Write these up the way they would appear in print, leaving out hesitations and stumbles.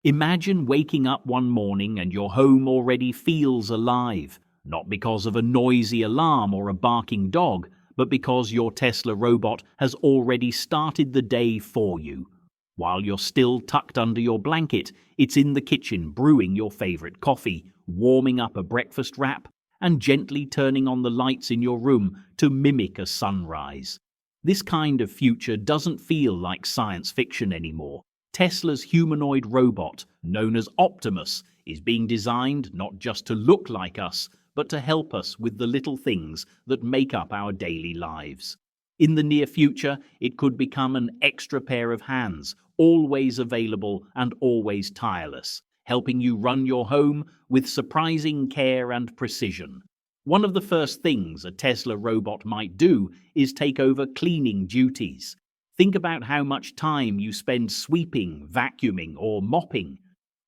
Imagine waking up one morning and your home already feels alive, not because of a noisy alarm or a barking dog, but because your Tesla robot has already started the day for you. While you're still tucked under your blanket, it's in the kitchen brewing your favorite coffee, warming up a breakfast wrap, and gently turning on the lights in your room to mimic a sunrise. This kind of future doesn't feel like science fiction anymore. Tesla's humanoid robot, known as Optimus, is being designed not just to look like us, but to help us with the little things that make up our daily lives. In the near future, it could become an extra pair of hands, always available and always tireless, helping you run your home with surprising care and precision. One of the first things a Tesla robot might do is take over cleaning duties. Think about how much time you spend sweeping, vacuuming, or mopping.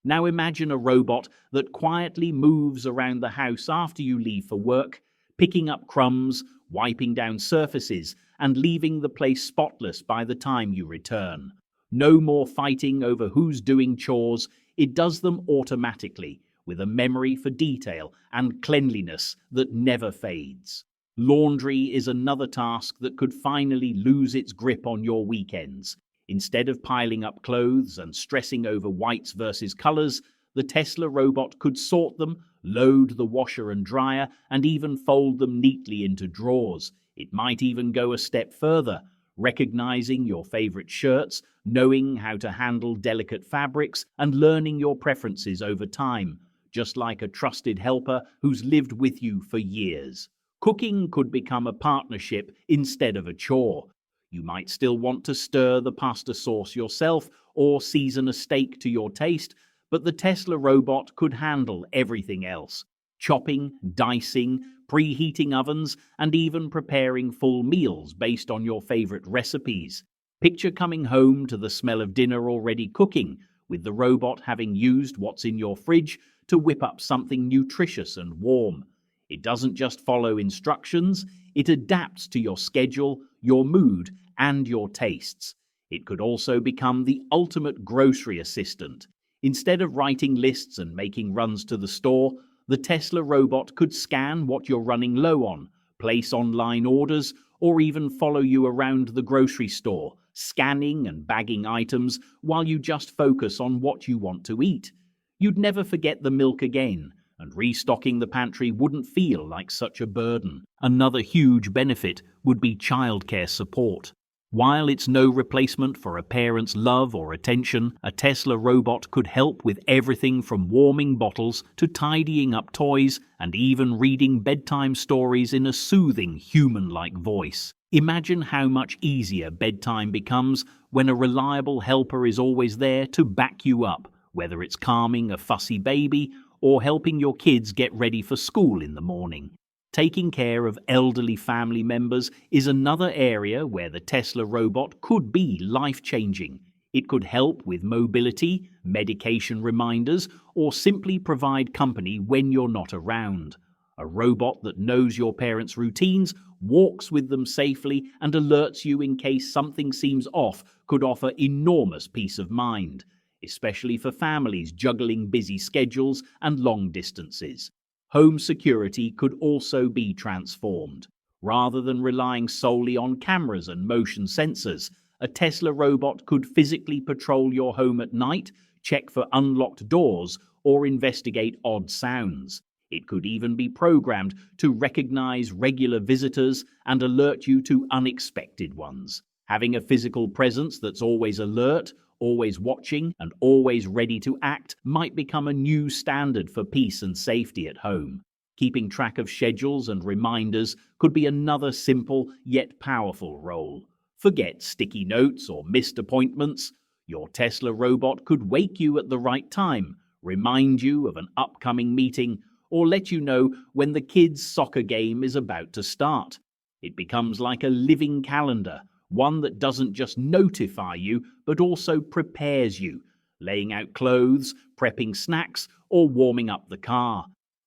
Now imagine a robot that quietly moves around the house after you leave for work, picking up crumbs, wiping down surfaces, and leaving the place spotless by the time you return. No more fighting over who's doing chores. It does them automatically, with a memory for detail and cleanliness that never fades. Laundry is another task that could finally lose its grip on your weekends. Instead of piling up clothes and stressing over whites versus colors, the Tesla robot could sort them, load the washer and dryer, and even fold them neatly into drawers. It might even go a step further, recognizing your favorite shirts, knowing how to handle delicate fabrics, and learning your preferences over time, just like a trusted helper who's lived with you for years. Cooking could become a partnership instead of a chore. You might still want to stir the pasta sauce yourself or season a steak to your taste, but the Tesla robot could handle everything else: chopping, dicing, preheating ovens, and even preparing full meals based on your favorite recipes. Picture coming home to the smell of dinner already cooking, with the robot having used what's in your fridge to whip up something nutritious and warm. It doesn't just follow instructions, it adapts to your schedule, your mood, and your tastes. It could also become the ultimate grocery assistant. Instead of writing lists and making runs to the store, the Tesla robot could scan what you're running low on, place online orders, or even follow you around the grocery store, scanning and bagging items while you just focus on what you want to eat. You'd never forget the milk again, and restocking the pantry wouldn't feel like such a burden. Another huge benefit would be childcare support. While it's no replacement for a parent's love or attention, a Tesla robot could help with everything from warming bottles to tidying up toys and even reading bedtime stories in a soothing, human-like voice. Imagine how much easier bedtime becomes when a reliable helper is always there to back you up, whether it's calming a fussy baby or helping your kids get ready for school in the morning. Taking care of elderly family members is another area where the Tesla robot could be life-changing. It could help with mobility, medication reminders, or simply provide company when you're not around. A robot that knows your parents' routines, walks with them safely, and alerts you in case something seems off could offer enormous peace of mind, especially for families juggling busy schedules and long distances. Home security could also be transformed. Rather than relying solely on cameras and motion sensors, a Tesla robot could physically patrol your home at night, check for unlocked doors, or investigate odd sounds. It could even be programmed to recognize regular visitors and alert you to unexpected ones. Having a physical presence that's always alert, always watching, and always ready to act might become a new standard for peace and safety at home. Keeping track of schedules and reminders could be another simple yet powerful role. Forget sticky notes or missed appointments. Your Tesla robot could wake you at the right time, remind you of an upcoming meeting, or let you know when the kids' soccer game is about to start. It becomes like a living calendar, one that doesn't just notify you, but also prepares you, laying out clothes, prepping snacks, or warming up the car.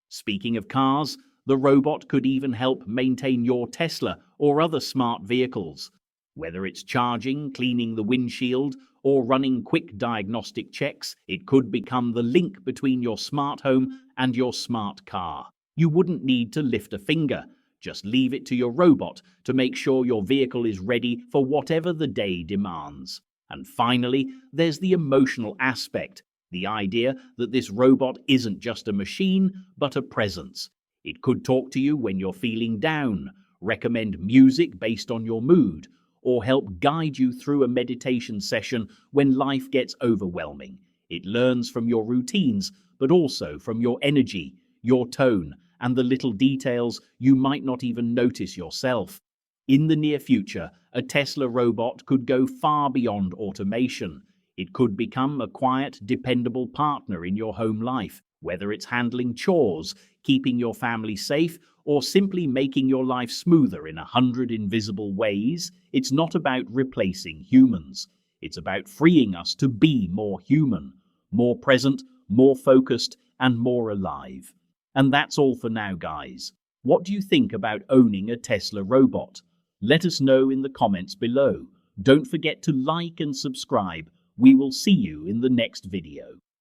Speaking of cars, the robot could even help maintain your Tesla or other smart vehicles. Whether it's charging, cleaning the windshield, or running quick diagnostic checks. It could become the link between your smart home and your smart car. You wouldn't need to lift a finger. Just leave it to your robot to make sure your vehicle is ready for whatever the day demands. And finally, there's the emotional aspect, the idea that this robot isn't just a machine, but a presence. It could talk to you when you're feeling down, recommend music based on your mood, or help guide you through a meditation session when life gets overwhelming. It learns from your routines, but also from your energy, your tone, and the little details you might not even notice yourself. In the near future, a Tesla robot could go far beyond automation. It could become a quiet, dependable partner in your home life, whether it's handling chores, keeping your family safe, or simply making your life smoother in 100 invisible ways. It's not about replacing humans. It's about freeing us to be more human, more present, more focused, and more alive. And that's all for now, guys. What do you think about owning a Tesla robot? Let us know in the comments below. Don't forget to like and subscribe. We will see you in the next video.